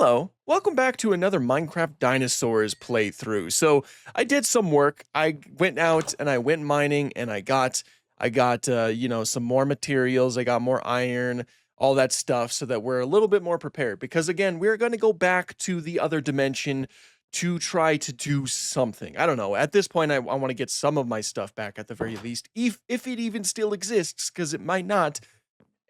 Hello, welcome back to another Minecraft Dinosaurs playthrough. So I did some work. I went out and I went mining and I got some more materials. I got more iron, all that stuff so that we're a little bit more prepared because again, we're going to go back to the other dimension to try to do something. I don't know. At this point, I want to get some of my stuff back at the very least, if it even still exists, because it might not.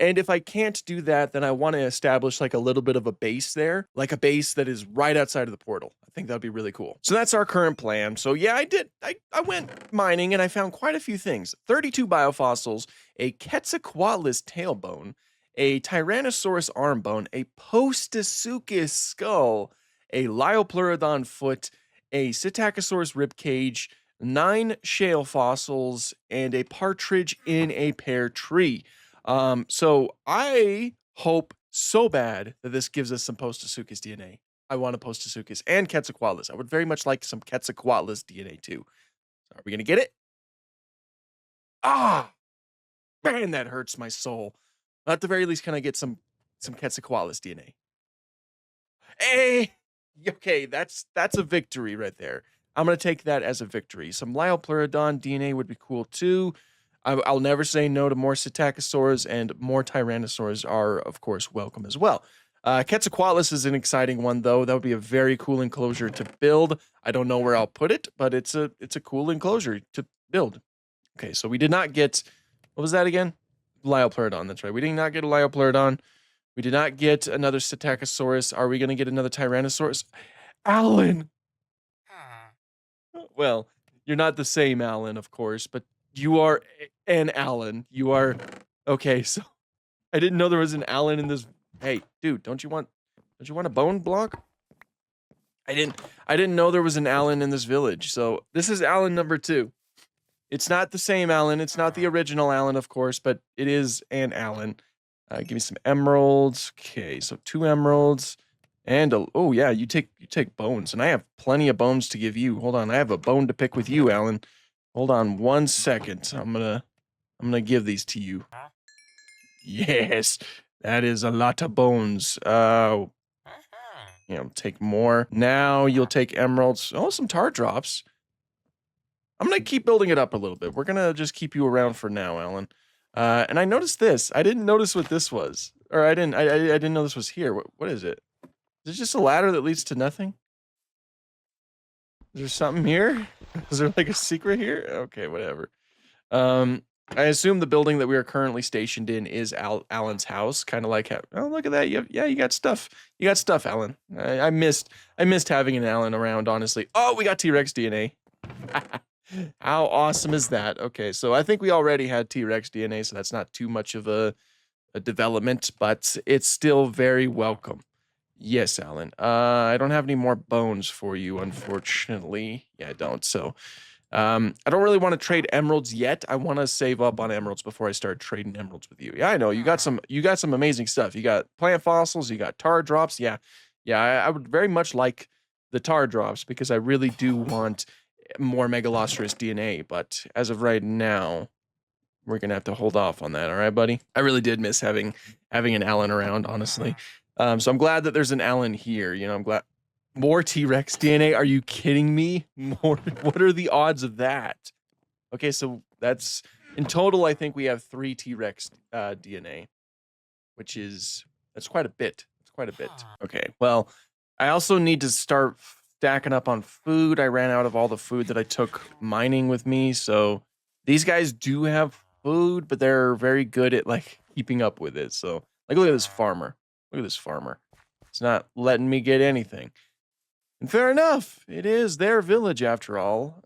And if I can't do that, then I want to establish like a little bit of a base there, like a base that is right outside of the portal. I think that'd be really cool. So that's our current plan. So yeah, I went mining and I found quite a few things. 32 biofossils, a Quetzalcoatlus tailbone, a Tyrannosaurus arm bone, a Postosuchus skull, a Liopleurodon foot, a Psittacosaurus rib cage, 9 shale fossils, and a partridge in a pear tree. So I hope so bad that this gives us some Postosuchus DNA. I want a Postosuchus and Quetzalcoatlus. I would very much like some Quetzalcoatlus DNA too. So are we gonna get it? Ah, man, that hurts my soul. At the very least, can I get some Quetzalcoatlus DNA? Hey, okay, that's a victory right there. I'm gonna take that as a victory. Some Liopleurodon DNA would be cool too. I'll never say no to more Psittacosaurs, and more Tyrannosaurs are, of course, welcome as well. Quetzalcoatlus is an exciting one, though. That would be a very cool enclosure to build. I don't know where I'll put it, but it's a cool enclosure to build. Okay, so we did not get, what was that again? Liopleurodon, that's right. We did not get a Liopleurodon. We did not get another Psittacosaurus. Are we going to get another Tyrannosaurus? Alan! Well, you're not the same Alan, of course, but you are an Alan. You are okay. So I didn't know there was an Alan in this. Hey, dude, don't you want a bone block? I didn't know there was an Alan in this village. So this is Alan number 2. It's not the same Alan. It's not the original Alan, of course, but it is an Alan. Give me some emeralds. Okay, so 2 emeralds. And oh yeah, you take bones, and I have plenty of bones to give you. Hold on, I have a bone to pick with you, Alan. Hold on 1 second. I'm gonna give these to you. Yes, that is a lot of bones. Take more. Now you'll take emeralds. Oh, some tar drops. I'm gonna keep building it up a little bit. We're gonna just keep you around for now, Alan. And I noticed this. I didn't notice what this was, or I didn't know this was here. What is it? Is it just a ladder that leads to nothing? Is there something here? Is there like a secret here? Okay, whatever. I assume the building that we are currently stationed in is Alan's house. Kind of like, oh, look at that. You got stuff. You got stuff, Alan. I missed having an Alan around, honestly. Oh, we got T-Rex DNA. How awesome is that? Okay, so I think we already had T-Rex DNA, so that's not too much of a development, but it's still very welcome. Yes, Alan. I don't have any more bones for you, unfortunately. Yeah, I don't. So, I don't really want to trade emeralds yet. I want to save up on emeralds before I start trading emeralds with you. Yeah, I know. You got some amazing stuff. You got plant fossils, you got tar drops. Yeah. I would very much like the tar drops because I really do want more Megalosaurus DNA, but as of right now, we're going to have to hold off on that. All right, buddy? I really did miss having an Alan around, honestly. So I'm glad that there's an Alan here. I'm glad. More T-Rex DNA? Are you kidding me? More? What are the odds of that? Okay, so that's in total. I think we have 3 T-Rex DNA, that's quite a bit. It's quite a bit. Okay, well, I also need to start stacking up on food. I ran out of all the food that I took mining with me. So these guys do have food, but they're very good at like keeping up with it. So like, look at this farmer. Look at this farmer. It's not letting me get anything. And fair enough. It is their village after all.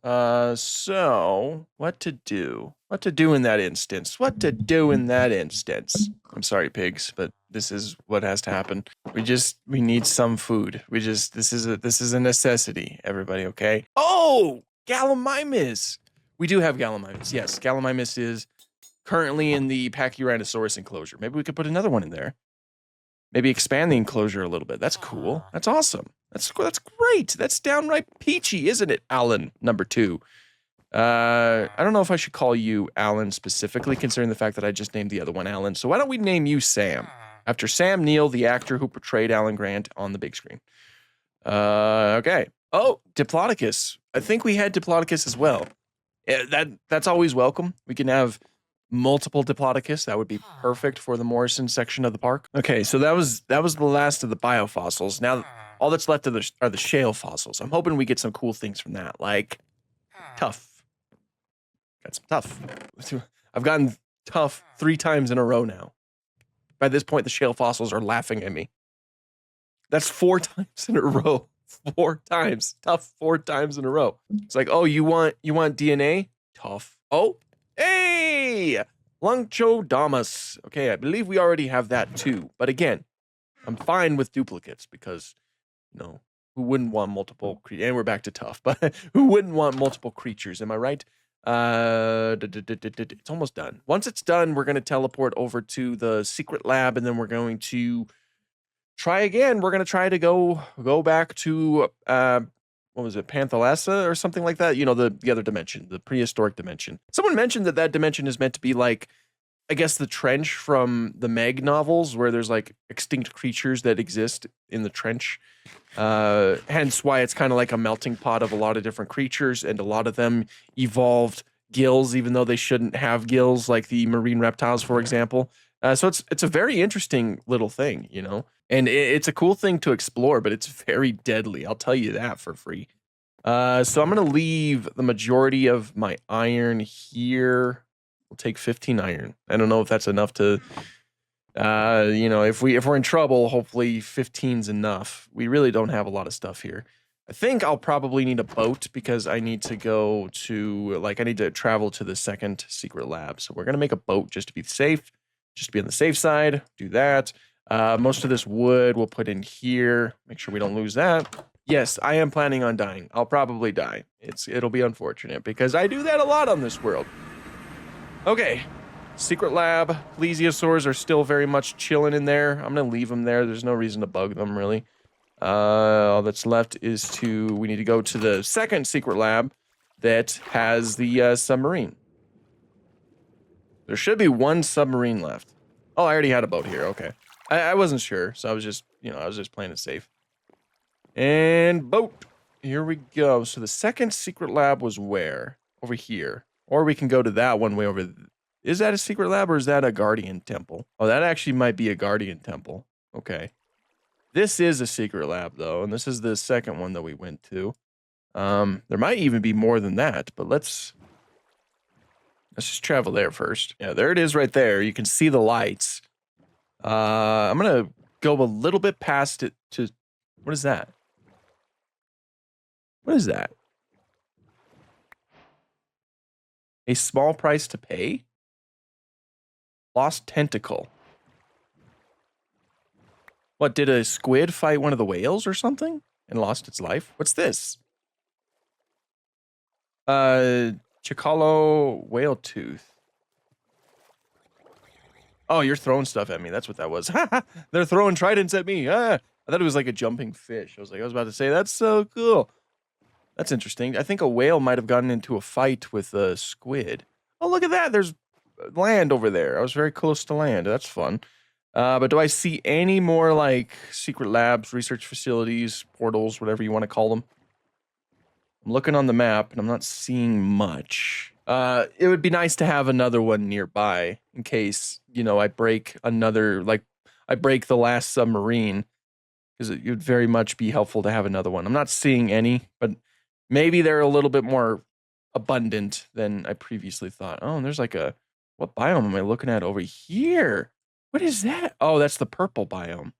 So what to do? What to do in that instance? What to do in that instance? I'm sorry, pigs, but this is what has to happen. We need some food. This is a necessity, everybody, okay? Oh, Gallimimus. We do have Gallimimus. Yes, Gallimimus is currently in the Pachyrhinosaurus enclosure. Maybe we could put another one in there. Maybe expand the enclosure a little bit. That's cool. That's awesome. That's great. That's downright peachy, isn't it, Alan number 2? I don't know if I should call you Alan specifically, considering the fact that I just named the other one Alan. So why don't we name you Sam? After Sam Neill, the actor who portrayed Alan Grant on the big screen. Okay. Oh, Diplodocus. I think we had Diplodocus as well. Yeah, that's always welcome. We can have multiple Diplodocus. That would be perfect for the Morrison section of the park. Okay, so that was the last of the biofossils. Now all that's left are the shale fossils. I'm hoping we get some cool things from that, like tough. Got some tough. I've gotten tough 3 times in a row now. By this point, the shale fossils are laughing at me. That's 4 times in a row. 4 times. Tough 4 times in a row. It's like, oh, you want DNA? Tough. Oh, hey! Lunchodamus. Okay, I believe we already have that too. But again, I'm fine with duplicates because, who wouldn't want multiple creatures? And we're back to tough, but who wouldn't want multiple creatures? Am I right? It's almost done. Once it's done, we're going to teleport over to the secret lab, and then we're going to try again. We're going to try to go back to what was it, Panthalassa or something like that? The other dimension, the prehistoric dimension. Someone mentioned that dimension is meant to be like, I guess, the trench from the Meg novels, where there's like extinct creatures that exist in the trench. Hence why it's kind of like a melting pot of a lot of different creatures, and a lot of them evolved gills, even though they shouldn't have gills, like the marine reptiles, for example. So it's a very interesting little thing, and it's a cool thing to explore, but it's very deadly. I'll tell you that for free. So I'm going to leave the majority of my iron here. We'll take 15 iron. I don't know if that's enough to, if we're in trouble, hopefully 15's enough. We really don't have a lot of stuff here. I think I'll probably need a boat because I need to go to, I need to travel to the second secret lab. So we're going to make a boat just to be safe, just to be on the safe side. Do that. Most of this wood we'll put in here. Make sure we don't lose that. Yes, I am planning on dying. I'll probably die. It'll be unfortunate because I do that a lot on this world. Okay, secret lab. Plesiosaurs are still very much chilling in there. I'm gonna leave them there. There's no reason to bug them, really. All that's left is we need to go to the second secret lab that has the submarine. There should be 1 submarine left. Oh, I already had a boat here. Okay, I wasn't sure, so I was just, playing it safe. And boat. Here we go. So the second secret lab was where? Over here. Or we can go to that one way over. Is that a secret lab or is that a guardian temple? Oh, that actually might be a guardian temple. Okay. This is a secret lab, though, and this is the second one that we went to. There might even be more than that, but let's just travel there first. Yeah, there it is right there. You can see the lights. I'm going to go a little bit past it to... What is that? What is that? A small price to pay? Lost tentacle. What, did a squid fight one of the whales or something and lost its life? What's this? Chicalo whale tooth. Oh, you're throwing stuff at me. That's what that was. They're throwing tridents at me. I thought it was like a jumping fish. I was about to say, that's so cool. That's interesting. I think a whale might have gotten into a fight with a squid. Oh, look at that. There's land over there. I was very close to land. That's fun. But do I see any more secret labs, research facilities, portals, whatever you want to call them? I'm looking on the map and I'm not seeing much. It would be nice to have another one nearby in case, I break I break the last submarine, because it would very much be helpful to have another one. I'm not seeing any, but maybe they're a little bit more abundant than I previously thought. Oh, and there's what biome am I looking at over here? What is that? Oh, that's the purple biome.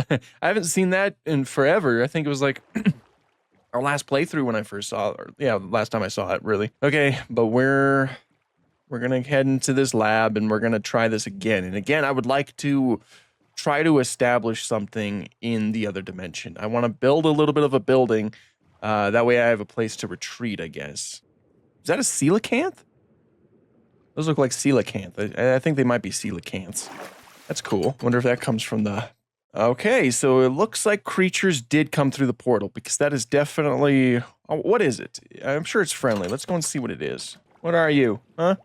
I haven't seen that in forever. I think it was our last playthrough when I first saw it. Last time I saw it, really. Okay, but we're gonna head into this lab and we're gonna try this again. And again, I would like to try to establish something in the other dimension. I want to build a little bit of a building. That way I have a place to retreat, I guess. Is that a coelacanth? Those look like coelacanth. I think they might be coelacanths. That's cool. Wonder if that comes from the... Okay, so it looks like creatures did come through the portal, because that is definitely... Oh, what is it? I'm sure it's friendly. Let's go and see what it is. What are you? Huh?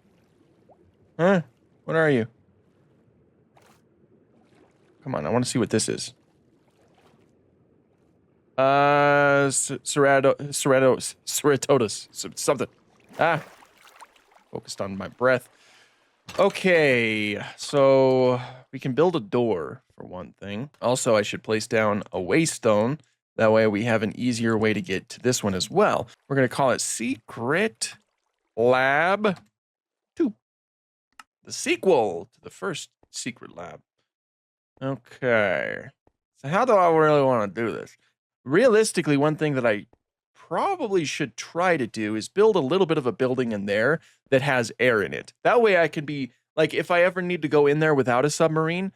Huh? What are you? Come on, I want to see what this is. Ceratodus, something. Ah, focused on my breath. Okay, so we can build a door for one thing. Also, I should place down a waystone. That way we have an easier way to get to this one as well. We're going to call it Secret Lab 2. The sequel to the first secret lab. Okay. So how do I really want to do this? Realistically, one thing that I probably should try to do is build a little bit of a building in there that has air in it. That way I can be, like, if I ever need to go in there without a submarine,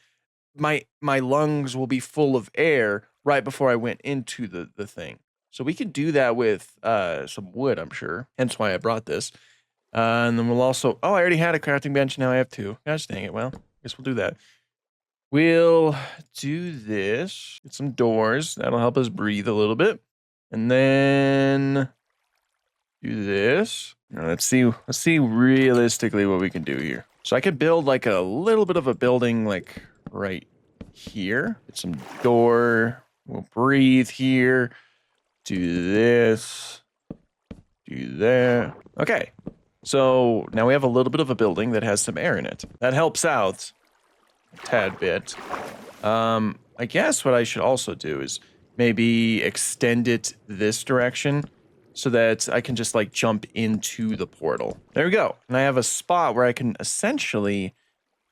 my lungs will be full of air right before I went into the thing. So we could do that with some wood, I'm sure. Hence why I brought this. And then we'll also, oh, I already had a crafting bench. Now I have 2. Gosh dang it. Well, I guess we'll do that. We'll do this. Get some doors. That'll help us breathe a little bit. And then do this. Now let's see realistically what we can do here. So I could build like a little bit of a building like right here. Get some door. We'll breathe here. Do this. Do that. Okay. So now we have a little bit of a building that has some air in it. That helps out a tad bit. I guess what I should also do is maybe extend it this direction so that I can just like jump into the portal. There we go. And I have a spot where I can essentially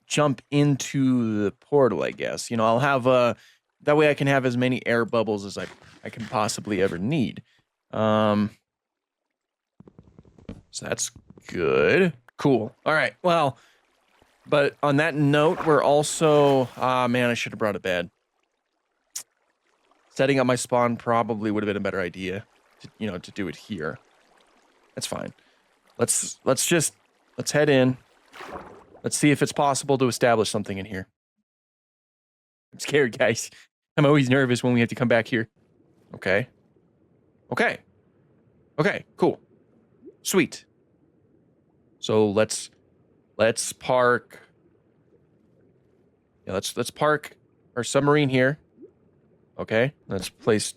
jump into the portal, I guess. You know, I'll have that way I can have as many air bubbles as I can possibly ever need. So that's good. Cool. All right. Well, but on that note, we're also, man, I should have brought a bed. Setting up my spawn probably would have been a better idea, to do it here. That's fine. Let's head in. Let's see if it's possible to establish something in here. I'm scared, guys. I'm always nervous when we have to come back here. Okay. Okay. Okay, cool. Sweet. So let's park. Yeah, let's park our submarine here. Okay, let's place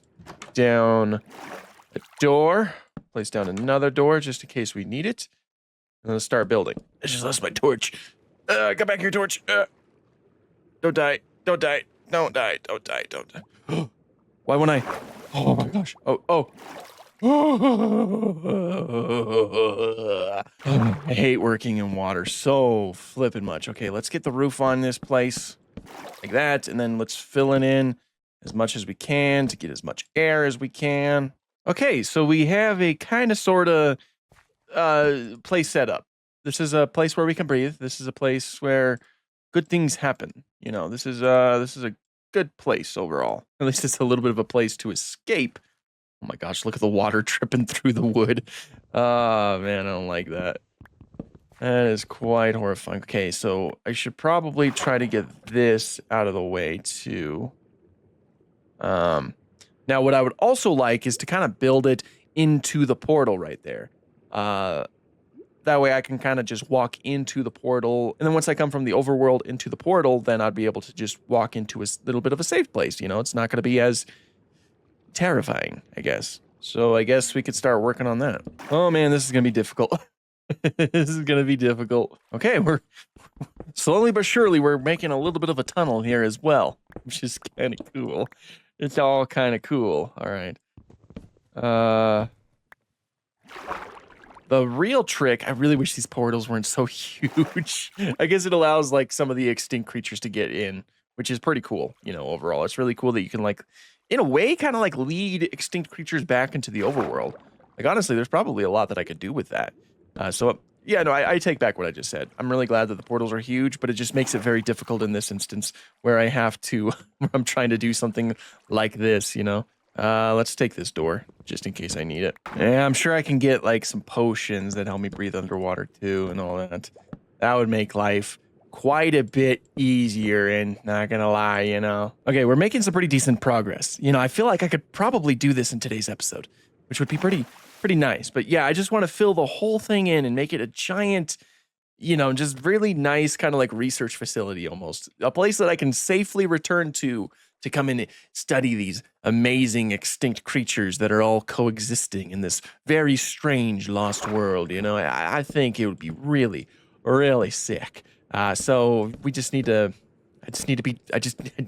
down a door. Place down another door just in case we need it. And let's start building. I just lost my torch. Come back here, torch. Don't die. Don't die. Don't die. Don't die. Don't die. Why wouldn't I? Oh my gosh. Oh. I hate working in water so flippin' much. Okay, let's get the roof on this place like that, and then let's fill it in as much as we can to get as much air as we can. Okay, so we have a kind of sort of place set up. This is a place where we can breathe. This is a place where good things happen. This is a good place overall. At least it's a little bit of a place to escape. Oh my gosh, look at the water dripping through the wood. Oh man, I don't like that. That is quite horrifying. Okay, so I should probably try to get this out of the way too. Now what I would also like is to kind of build it into the portal right there. That way I can kind of just walk into the portal. And then once I come from the overworld into the portal, then I'd be able to just walk into a little bit of a safe place. It's not going to be as terrifying, I guess. So I guess we could start working on that. Oh man, this is gonna be difficult. This is gonna be difficult. Okay, we're slowly but surely we're making a little bit of a tunnel here as well, which is kind of cool. It's all kind of cool. All right. The real trick, I really wish these portals weren't so huge. I guess it allows like some of the extinct creatures to get in, which is pretty cool, overall. It's really cool that you can like, in a way, kind of like lead extinct creatures back into the overworld. Like, honestly, there's probably a lot that I could do with that. Yeah, no, I take back what I just said. I'm really glad that the portals are huge, but it just makes it very difficult in this instance where I have to, where I'm trying to do something like this, Let's take this door just in case I need it. Yeah, I'm sure I can get like some potions that help me breathe underwater too and all that. That would make life quite a bit easier, and not gonna lie, Okay, we're making some pretty decent progress. I feel like I could probably do this in today's episode, which would be pretty nice. But yeah, I just want to fill the whole thing in and make it a giant you know, just really nice kind of like research facility almost. A place that I can safely return to come and study these amazing extinct creatures that are all coexisting in this very strange lost world. You know, I think it would be really, really sick. So we just need to. I just need to be.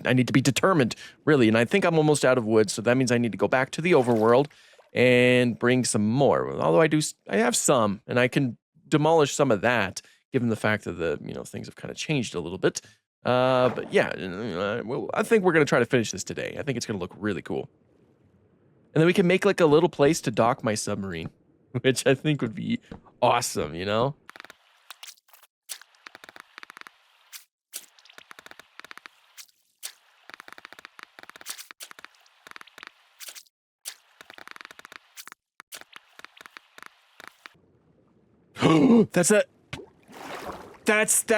I need to be determined, really. And I think I'm almost out of wood, so that means I need to go back to the overworld and bring some more. Although I have some, and I can demolish some of that, given the fact that the things have kind of changed a little bit. But yeah, well, I think we're gonna try to finish this today. I think it's gonna look really cool, and then we can make like a little place to dock my submarine, which I think would be awesome. You know. That's a. That's a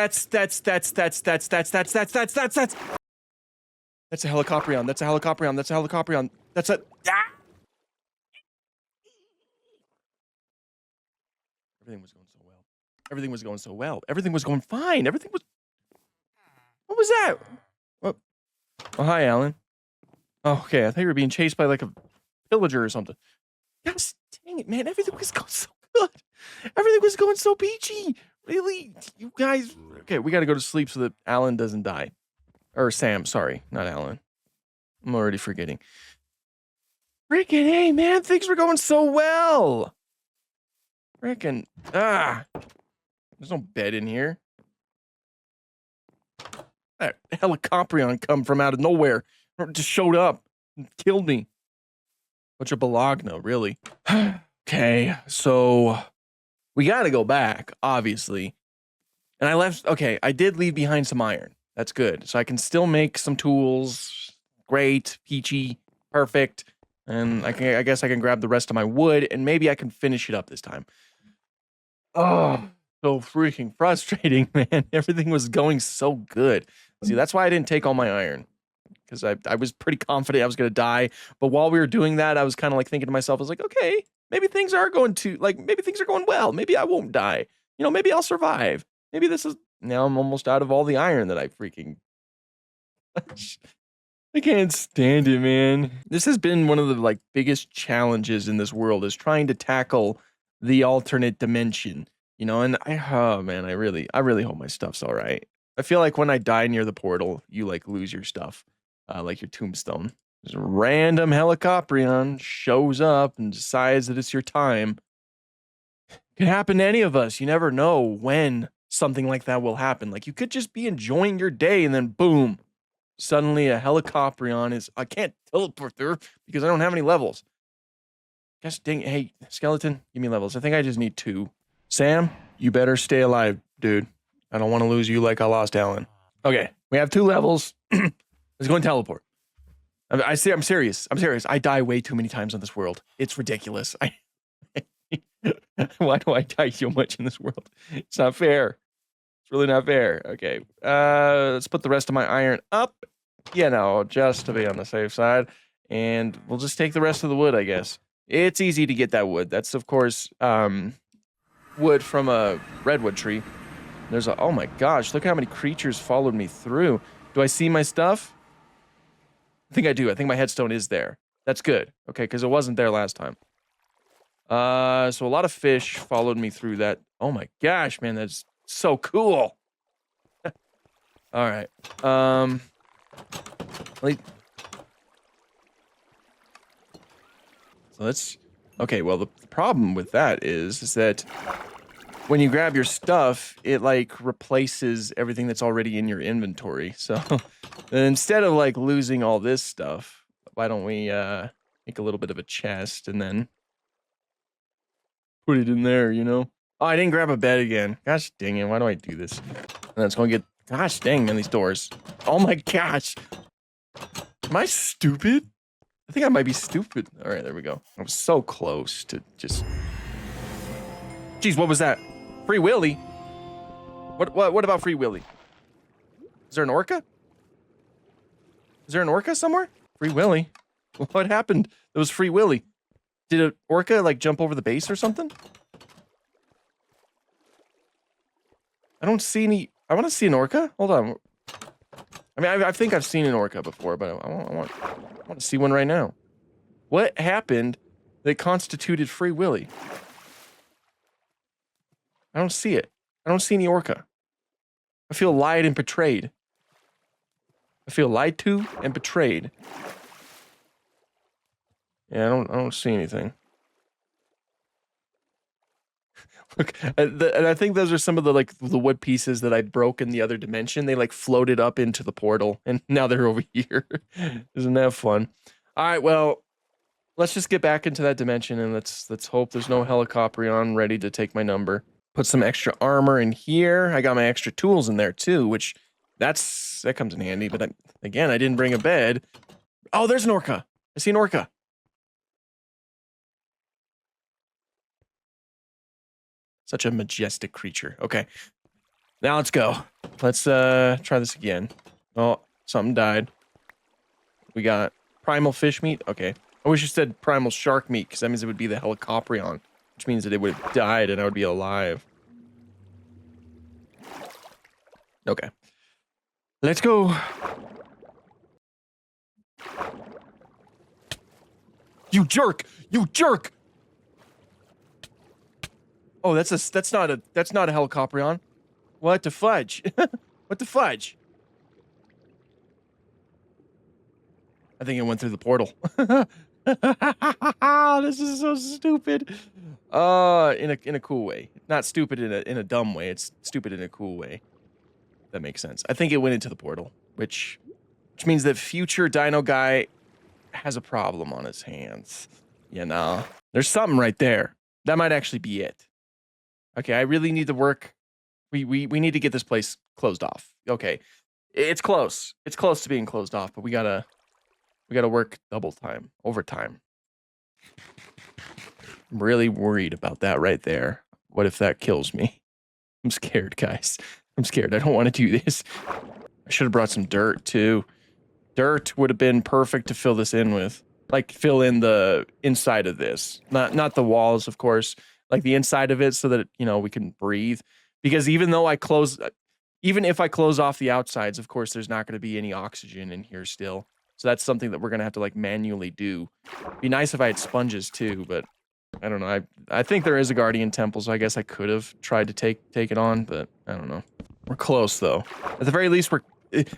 helicopterion. That's a helicopterion. That's a helicopterion. That's a. Ah! Everything was going so well. Everything was going so well. Everything was going fine. Everything was. What was that? Oh, oh hi, Alan. Oh, okay, I thought you were being chased by like a villager or something. Gosh, dang it, man! Everything was going so good. Everything was going so peachy. Really, you guys. Okay, we got to go to sleep so that Alan doesn't die. Or Sam, sorry, not Alan. I'm already forgetting. Freaking hey, man, things were going so well. Freaking there's no bed in here. That helicopterion come from out of nowhere. Just showed up and killed me. Bunch of Bologna, really. Okay, so we gotta go back, obviously. And I left, okay, I did leave behind some iron. That's good. So I can still make some tools. Great, peachy, perfect. And I guess I can grab the rest of my wood and maybe I can finish it up this time. Oh, so freaking frustrating, man. Everything was going so good. See, that's why I didn't take all my iron. Because I was pretty confident I was going to die. But while we were doing that, I was kind of like thinking to myself, I was like, okay, maybe things are going well. Maybe I won't die. You know, maybe I'll survive. Maybe this is, now I'm almost out of all the iron that I freaking, I can't stand it, man. This has been one of the like biggest challenges in this world is trying to tackle the alternate dimension, you know, and oh man, I really hope my stuff's all right. I feel like when I die near the portal, you like lose your stuff, like your tombstone. This random helicopterion shows up and decides that it's your time. It can happen to any of us. You never know when something like that will happen. Like you could just be enjoying your day and then boom, suddenly a helicopterion is, I can't teleport there because I don't have any levels. Gosh dang, hey, skeleton, give me levels. I think I just need 2. Sam, you better stay alive, dude. I don't want to lose you like I lost Alan. Okay, we have 2 levels. Let's go and teleport. I'm serious. I'm serious. I die way too many times on this world. It's ridiculous. Why do I die so much in this world? It's not fair. It's really not fair. Okay, let's put the rest of my iron up. You know, just to be on the safe side. And we'll just take the rest of the wood, I guess. It's easy to get that wood. That's, of course, wood from a redwood tree. There's a, oh my gosh, look how many creatures followed me through. Do I see my stuff? I think I do. I think my headstone is there. That's good. Okay, because it wasn't there last time. So a lot of fish followed me through that. Oh my gosh, man, that's so cool. All right. So let's, okay, well, the problem with that is that when you grab your stuff, it like replaces everything that's already in your inventory. So instead of like losing all this stuff, why don't we make a little bit of a chest and then put it in there, you know? Oh, I didn't grab a bed again. Gosh dang it, why do I do this? And then it's going to get, gosh dang, man, these doors. Oh my gosh. Am I stupid? I think I might be stupid. All right, there we go. I was so close to just... Jeez, what was that? Free Willy? What about Free Willy? Is there an orca? Is there an orca somewhere? Free Willy? What happened? It was Free Willy. Did an orca like jump over the base or something? I don't see any. I want to see an orca. Hold on. I mean, I think I've seen an orca before, but I want to see one right now. What happened that constituted Free Willy? I don't see it. I don't see any orca. I feel lied and betrayed. I feel lied to and betrayed. Yeah, I don't see anything. Look, and I think those are some of the the wood pieces that I broke in the other dimension. They like floated up into the portal, and now they're over here. Isn't that fun? All right, well, let's just get back into that dimension, and let's hope there's no Helicoprion ready to take my number. Put some extra armor in here. I got my extra tools in there too, which that comes in handy. But again, I didn't bring a bed. Oh, there's an orca. I see an orca. Such a majestic creature. Okay, now let's go. Let's try this again. Oh, something died. We got primal fish meat. Okay, I wish you said primal shark meat, because that means it would be the Helicoprion, which means that it would have died and I would be alive. Okay, let's go. You jerk! You jerk! Oh, that's not a Helicoprion. What the fudge? What the fudge? I think it went through the portal. This is so stupid. In a cool way. Not stupid in a dumb way. It's stupid in a cool way. That makes sense. I think it went into the portal, which means that future Dino guy has a problem on his hands. You know, there's something right there. That might actually be it. Okay, I really need to work. We need to get this place closed off. Okay, it's close. It's close to being closed off, but we gotta work double time, overtime. I'm really worried about that right there. What if that kills me? I'm scared, guys. I'm scared. I don't want to do this. I should have brought some dirt too. Dirt would have been perfect to fill this in with. Like fill in the inside of this. Not the walls, of course. Like the inside of it so that, you know, we can breathe. Because even if I close off the outsides, of course, there's not going to be any oxygen in here still. So that's something that we're going to have to like manually do. Be nice if I had sponges too, but I don't know. I think there is a guardian temple, so I guess I could have tried to take it on, but I don't know. We're close though. At the very least,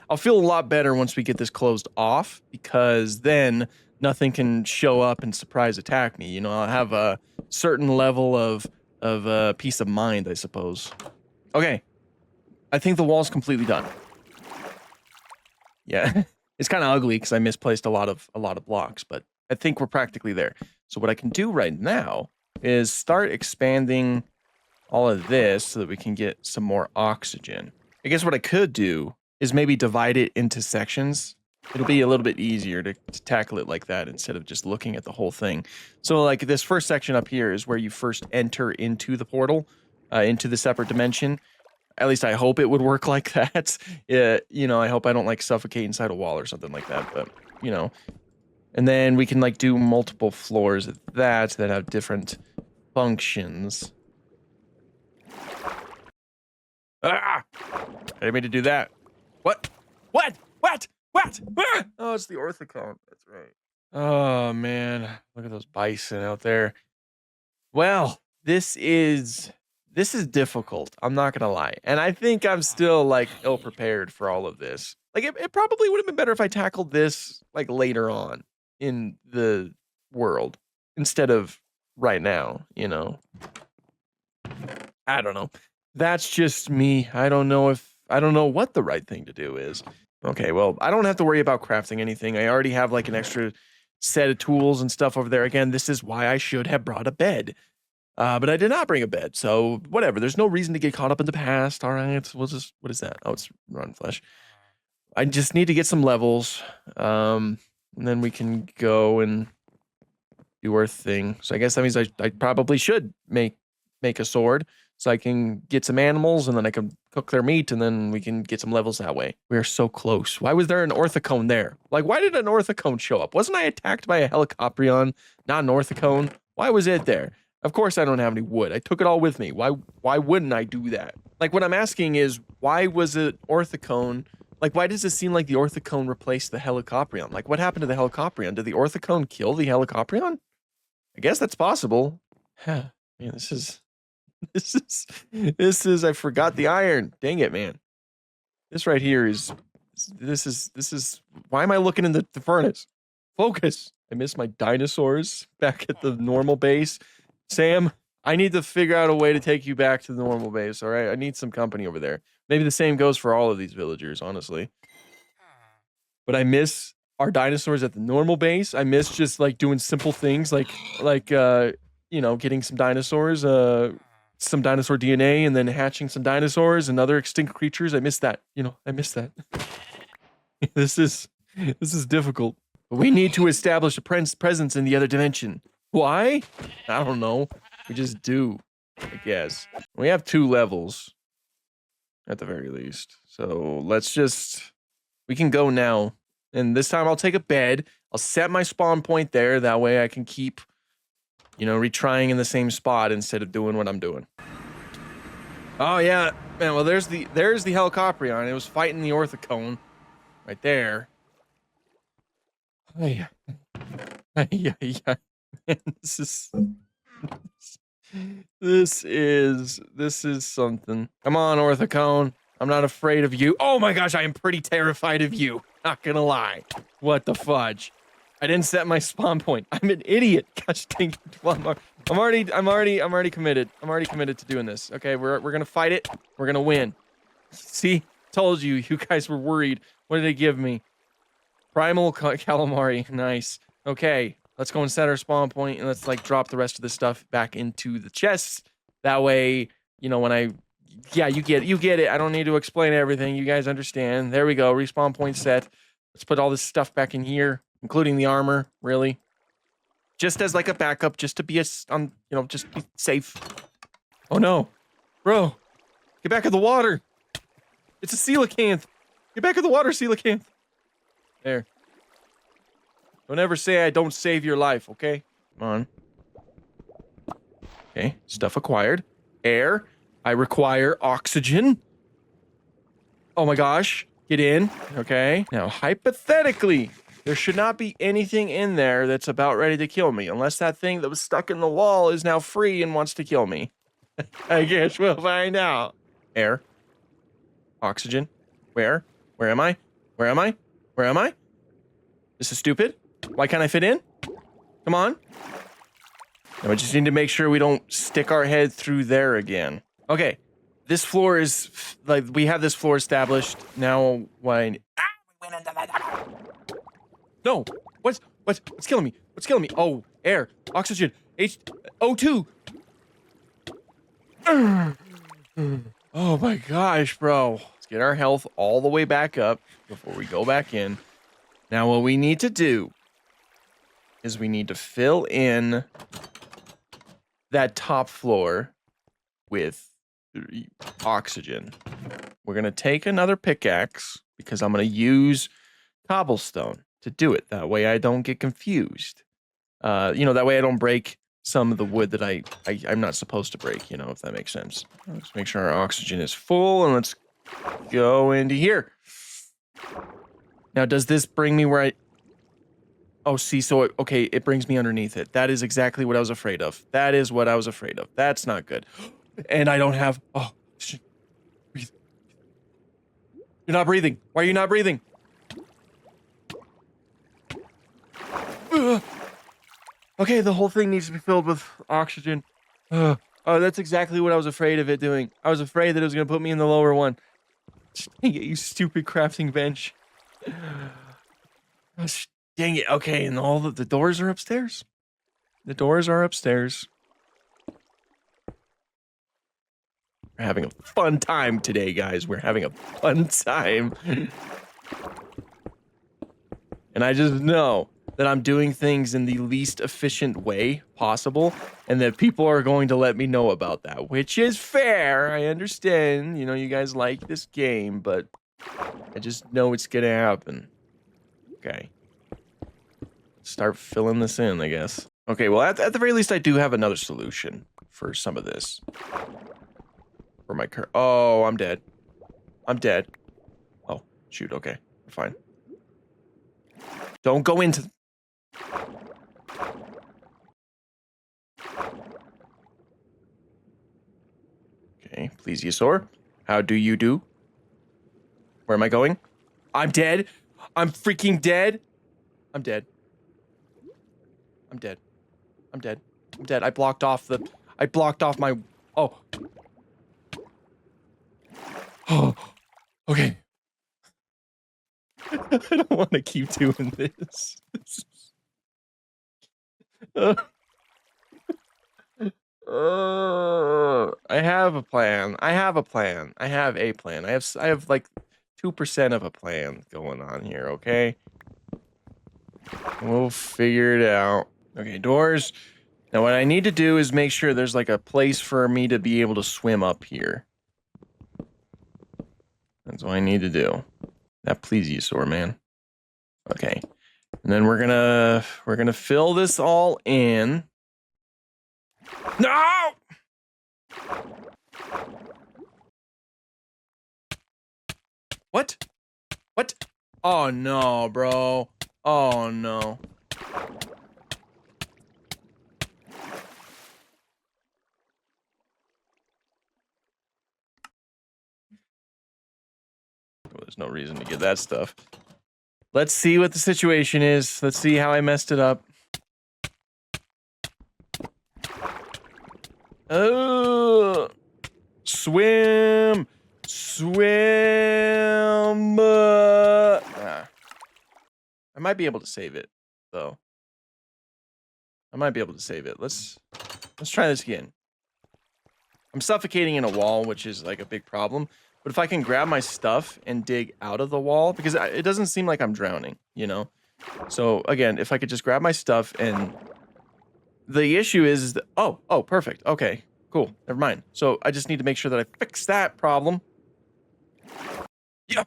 I'll feel a lot better once we get this closed off, because then nothing can show up and surprise attack me. You know, I'll have a certain level of peace of mind, I suppose. Okay, I think the wall's completely done. Yeah, it's kind of ugly because I misplaced a lot of blocks, but I think we're practically there. So what I can do right now is start expanding all of this so that we can get some more oxygen. I guess what I could do is maybe divide it into sections. It'll be a little bit easier to tackle it like that instead of just looking at the whole thing. So like this first section up here is where you first enter into the portal, into the separate dimension. At least I hope it would work like that. You know, I hope I don't like suffocate inside a wall or something like that, but you know. And then we can like do multiple floors of that have different functions. Ah! I didn't mean to do that. What? What? What? What? Ah! Oh, it's the orthicone. That's right. Oh, man. Look at those bison out there. Well, this is difficult. I'm not going to lie. And I think I'm still, like, ill-prepared for all of this. Like, it probably would have been better if I tackled this, like, later on in the world instead of right now, you know? I don't know. That's just me. I don't know what the right thing to do is. Okay, well, I don't have to worry about crafting anything. I already have like an extra set of tools and stuff over there. Again, this is why I should have brought a bed. But I did not bring a bed, so whatever. There's no reason to get caught up in the past. All right, what is that? Oh, it's rotten flesh. I just need to get some levels, and then we can go and do our thing. So I guess that means I probably should make a sword, so I can get some animals, and then I can cook their meat, and then we can get some levels that way. We are so close. Why was there an orthicone there? Like, why did an orthicone show up? Wasn't I attacked by a Helicoprion, not an orthicone? Why was it there? Of course I don't have any wood. I took it all with me. Why wouldn't I do that? Like, what I'm asking is, why was it orthicone? Like, why does it seem like the orthicone replaced the helicoprion? Like, what happened to the helicoprion? Did the orthicone kill the helicoprion? I guess that's possible. Man, this is, I forgot the iron. Dang it, man. This right here is, why am I looking in the furnace? Focus. I miss my dinosaurs back at the normal base. Sam, I need to figure out a way to take you back to the normal base, all right? I need some company over there. Maybe the same goes for all of these villagers, honestly. But I miss our dinosaurs at the normal base. I miss just, like, doing simple things like you know, getting some dinosaurs, some dinosaur DNA, and then hatching some dinosaurs and other extinct creatures. I miss that. You know, I miss that. This is difficult. But we need to establish a presence in the other dimension. Why? I don't know. We just do, I guess. We have 2 levels, at the very least. So let's just, we can go now. And this time I'll take a bed. I'll set my spawn point there. That way I can keep, you know, retrying in the same spot instead of doing what I'm doing. Oh yeah, man. Well, there's the helicoprion. It was fighting the orthicone, right there. Yeah. This is something. Come on, orthicone. I'm not afraid of you. Oh my gosh, I am pretty terrified of you. Not gonna lie. What the fudge? I didn't set my spawn point. I'm an idiot. Gosh dang it. Well, I'm already committed. I'm already committed to doing this. Okay, we're gonna fight it. We're gonna win. See, told you. You guys were worried. What did they give me? Primal calamari. Nice. Okay, let's go and set our spawn point, and let's like drop the rest of the stuff back into the chest. That way, you know, when yeah, you get it. I don't need to explain everything. You guys understand. There we go. Respawn point set. Let's put all this stuff back in here, including the armor, really. Just as like a backup, just to be you know, just be safe. Oh no. Bro, get back in the water. It's a coelacanth. Get back in the water, coelacanth. There. Don't ever say I don't save your life, okay? Come on. Okay, stuff acquired. Air. I require oxygen. Oh my gosh. Get in. Okay. Now, hypothetically, there should not be anything in there that's about ready to kill me, unless that thing that was stuck in the wall is now free and wants to kill me. I guess we'll find out. Air. Oxygen. Where? Where am I? Where am I? Where am I? This is stupid. Why can't I fit in? Come on. Now we just need to make sure we don't stick our head through there again. Okay. This floor is, like, we have this floor established. Now, when... No! What's killing me? What's killing me? Oh, air. Oxygen. O2. Oh my gosh, bro. Let's get our health all the way back up before we go back in. Now, what we need to do is we need to fill in that top floor with oxygen. We're going to take another pickaxe because I'm going to use cobblestone to do it. That way I don't get confused. You know, that way I don't break some of the wood that I'm not supposed to break, you know, if that makes sense. Let's make sure our oxygen is full, and let's go into here. Now, does this bring me where I... Oh, see, so, okay, it brings me underneath it. That is exactly what I was afraid of. That is what I was afraid of. That's not good. And I don't have... Oh, breathe. You're not breathing. Why are you not breathing? Okay, the whole thing needs to be filled with oxygen. Oh, that's exactly what I was afraid of it doing. I was afraid that it was going to put me in the lower one. Dang it, you stupid crafting bench. Gosh, dang it. Okay, and all the doors are upstairs. The doors are upstairs. We're having a fun time today, guys. We're having a fun time. And I just know that I'm doing things in the least efficient way possible, and that people are going to let me know about that, which is fair. I understand, you know, you guys like this game, but I just know it's gonna happen. Okay. Start filling this in, I guess. Okay, well, at the very least, I do have another solution for some of this. For my current... Oh, I'm dead. I'm dead. Oh, shoot, okay. Fine. Don't go into... Okay, plesiosaur. How do you do? Where am I going? I'm dead. I'm freaking dead. I'm dead. I'm dead. I'm dead. I'm dead. I blocked off my... Oh. Oh. Okay. I don't want to keep doing this. I have a plan. I have a plan. I have a plan. I have like 2% of a plan going on here, okay? We'll figure it out. Okay, doors. Now what I need to do is make sure there's like a place for me to be able to swim up here. That's what I need to do. That plesiosaur, man. Okay. And then we're gonna fill this all in. No! What? What? Oh no, bro. Oh no. Well, there's no reason to get that stuff. Let's see what the situation is. Let's see how I messed it up. Oh, swim, swim. I might be able to save it, though. I might be able to save it. Let's try this again. I'm suffocating in a wall, which is like a big problem. But if I can grab my stuff and dig out of the wall, because it doesn't seem like I'm drowning, you know? So again, if I could just grab my stuff and the issue is that, oh, perfect. Okay, cool. Never mind. So I just need to make sure that I fix that problem. Yeah.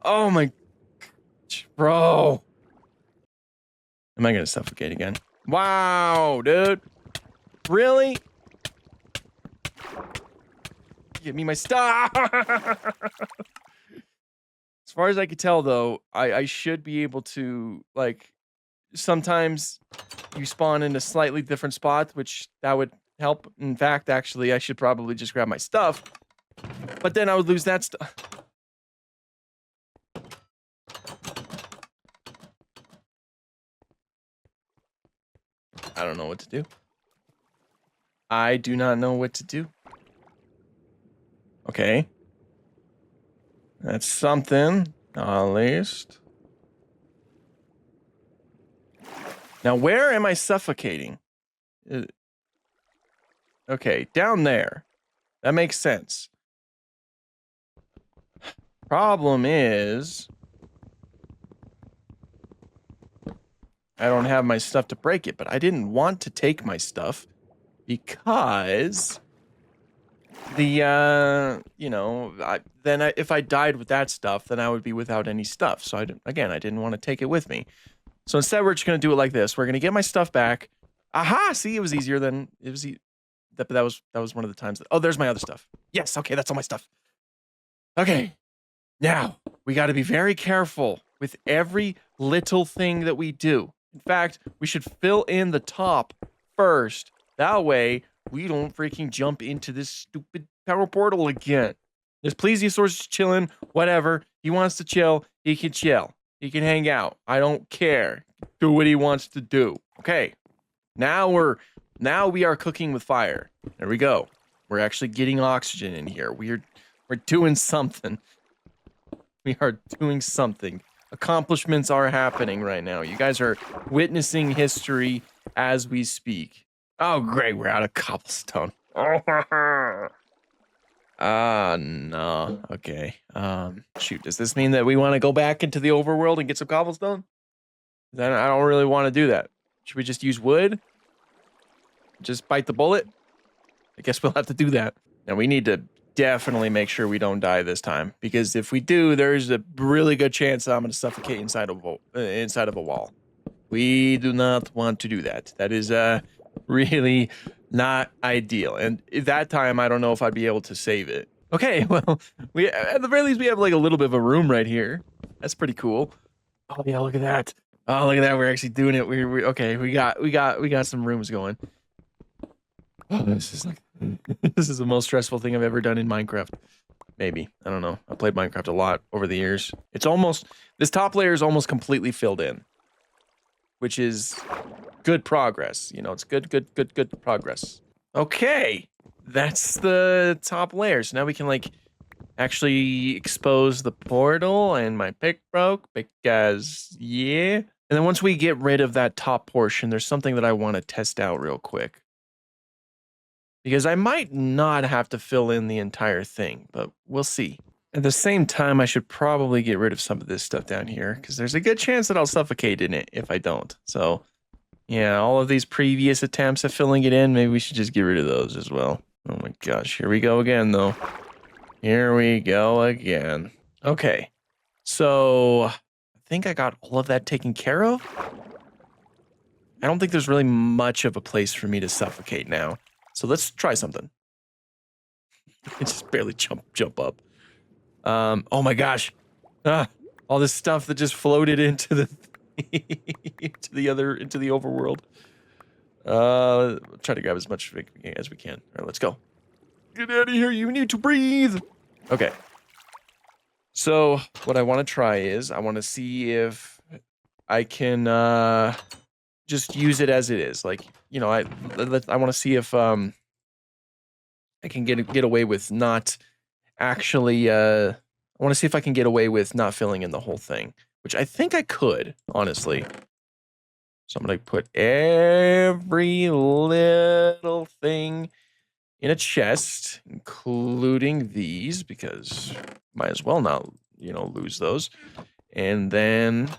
Oh my, bro. Am I gonna suffocate again? Wow, dude. Really? Give me my stuff. As far as I could tell, though, I should be able to, like, sometimes you spawn in a slightly different spot, which that would help. In fact, actually, I should probably just grab my stuff. But then I would lose that stuff. I don't know what to do. I do not know what to do. Okay. That's something, at least. Now, where am I suffocating? Okay, down there. That makes sense. Problem is, I don't have my stuff to break it, but I didn't want to take my stuff because the, you know, if I died with that stuff, then I would be without any stuff. So I didn't want to take it with me. So instead, we're just going to do it like this. We're going to get my stuff back. Aha! See, it was easier than it was. That was one of the times that, oh, there's my other stuff. Yes, okay, that's all my stuff. Okay. Now, we got to be very careful with every little thing that we do. In fact, we should fill in the top first. That way, we don't freaking jump into this stupid power portal again. There's plesiosaurus chilling, whatever. He wants to chill, he can chill. He can hang out. I don't care. Do what he wants to do. Okay. Now we are cooking with fire. There we go. We're actually getting oxygen in here. We're doing something. We are doing something. Accomplishments are happening right now. You guys are witnessing history as we speak. Oh, great. We're out of cobblestone. No. Okay. Shoot. Does this mean that we want to go back into the overworld and get some cobblestone? Then I don't really want to do that. Should we just use wood? Just bite the bullet? I guess we'll have to do that. And we need to definitely make sure we don't die this time, because if we do, there's a really good chance that I'm going to suffocate inside of a wall. We do not want to do that. That is really not ideal. And at that time, I don't know if I'd be able to save it. Okay, well, we at the very least we have like a little bit of a room right here. That's pretty cool. Oh yeah, look at that. Oh, look at that. We're actually doing it. We okay. We got some rooms going. Oh, this is like this is the most stressful thing I've ever done in Minecraft. Maybe. I don't know. I played Minecraft a lot over the years. It's almost this top layer is almost completely filled in, which is good progress. You know, it's good progress. Okay. That's the top layer. So now we can like actually expose the portal, and my pick broke because yeah. And then once we get rid of that top portion, there's something that I want to test out real quick. Because I might not have to fill in the entire thing, but we'll see. At the same time, I should probably get rid of some of this stuff down here, because there's a good chance that I'll suffocate in it if I don't. So, yeah, all of these previous attempts at filling it in, maybe we should just get rid of those as well. Oh my gosh, here we go again, though. Here we go again. Okay, so I think I got all of that taken care of. I don't think there's really much of a place for me to suffocate now. So let's try something. I just barely jump up. Oh my gosh. All this stuff that just floated into the into the overworld. Try to grab as much as we can. All right, let's go. Get out of here. You need to breathe. Okay. So what I want to try is I want to see if I can just use it as it is. Like, you know, I want to see if I can get away with not actually I want to see if I can get away with not filling in the whole thing, which I think I could, honestly. So I'm going to put every little thing in a chest, including these, because might as well not, you know, lose those. And then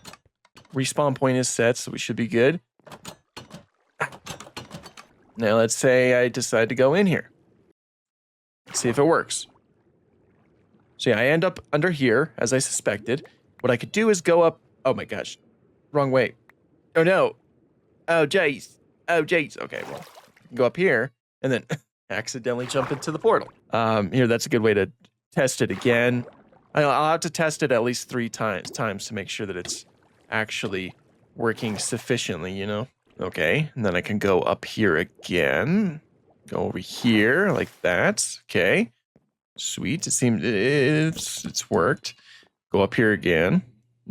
respawn point is set, so we should be good. Now let's say I decide to go in here. Let's see if it works. So yeah, I end up under here, as I suspected. What I could do is go up... Oh my gosh. Wrong way. Oh no. Oh jeez. Oh jeez. Okay, well, go up here, and then accidentally jump into the portal. Here, that's a good way to test it again. I'll have to test it at least 3 times to make sure that it's actually working sufficiently, you know? Okay, and then I can go up here again. Go over here, like that. Okay. Sweet, it seems it's worked. Go up here again,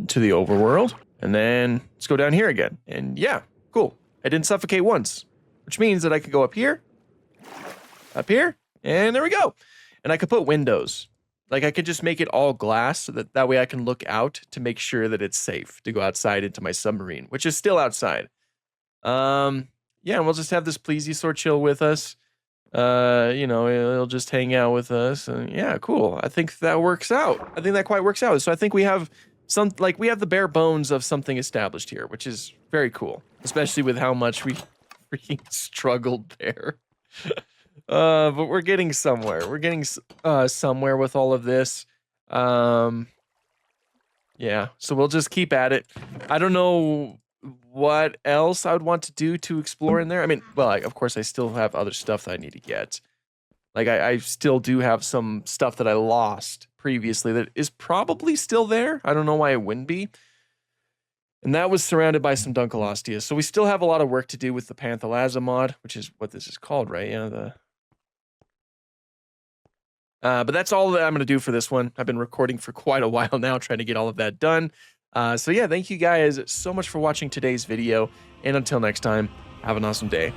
to the overworld. And then let's go down here again. And yeah, cool. I didn't suffocate once, which means that I could go up here, and there we go. And I could put windows. Like, I could just make it all glass so that way I can look out to make sure that it's safe to go outside into my submarine, which is still outside. Yeah, and we'll just have this plesiosaur chill with us. You know, it'll just hang out with us. And yeah, cool. I think that works out. I think that quite works out. So I think we have we have the bare bones of something established here, which is very cool, especially with how much we freaking struggled there. But we're getting somewhere. We're getting somewhere with all of this. Yeah, so we'll just keep at it. I don't know what else I would want to do to explore in there. I mean, well, of course, I still have other stuff that I need to get. Like, I still do have some stuff that I lost previously that is probably still there. I don't know why it wouldn't be. And that was surrounded by some Dunkleosteus. So we still have a lot of work to do with the Panthalazza mod, which is what this is called, right? Yeah, but that's all that I'm going to do for this one. I've been recording for quite a while now, trying to get all of that done. So yeah, thank you guys so much for watching today's video. And until next time, have an awesome day.